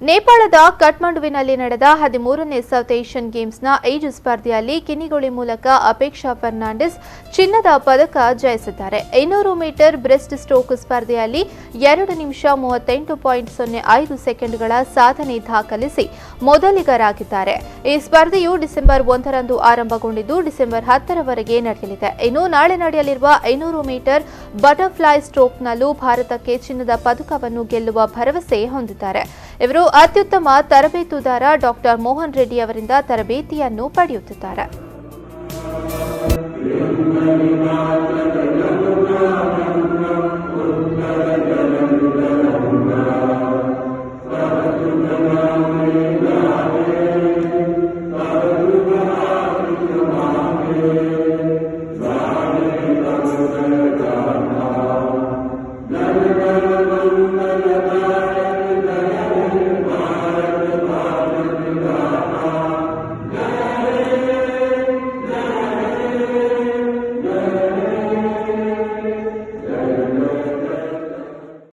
ನೇಪಾಳದ ಕಠ್ಮಂಡುವಿನಲ್ಲಿ ನಡೆದ 13ನೇ south Asian ಗೇಮ್ಸ್ನ ಈಜು ಸ್ಪರ್ಧೆಯಲ್ಲಿ ಕಿನಿಗೋಳಿ ಮೂಲಕ ಅಪೇಕ್ಷಾ ಫರ್ನಾಂಡಿಸ್ ಚಿನ್ನದ ಪದಕ ಜಯಿಸಿದ್ದಾರೆ. 200 ಮೀಟರ್ ಬ್ರೆಸ್ಟ್ ಸ್ಟ್ರೋಕ್ ಸ್ಪರ್ಧೆಯಲ್ಲಿ 2 ನಿಮಿಷ 38.05 ಸೆಕೆಂಡ್ಗಳ ಸಾಧನೆ ದಾಖಲಿಸಿ ಮೊದಲಿಗರಾಗಿದ್ದಾರೆ. ಈ ಸ್ಪರ್ಧೆಯು ಡಿಸೆಂಬರ್ 1ರಂದು ಆರಂಭಗೊಂಡಿದ್ದು ಡಿಸೆಂಬರ್ 10ರವರೆಗೆ ನಡೆಯಲಿದೆ. ಇನ್ನು ನಾಳೆ ನಡೆಯಲಿರುವ 500 ಮೀಟರ್ ಬಟರ್ಫ್ಲೈ ಸ್ಟ್ರೋಕ್ನಲ್ಲೂ ಭಾರತಕ್ಕೆ ಚಿನ್ನದ ಪದಕವನ್ನು ಗೆಲ್ಲುವ ಭರವಸೆ ಹೊಂದಿದ್ದಾರೆ. ಇವರು ಅತ್ಯುತ್ತಮ ತರಬೇತುದಾರ ಡಾಕ್ಟರ್ ಮೋಹನ್ ರೆಡ್ಡಿ ಅವರಿಂದ ತರಬೇತಿಯನ್ನು ಪಡೆಯುತ್ತಿದ್ದಾರೆ.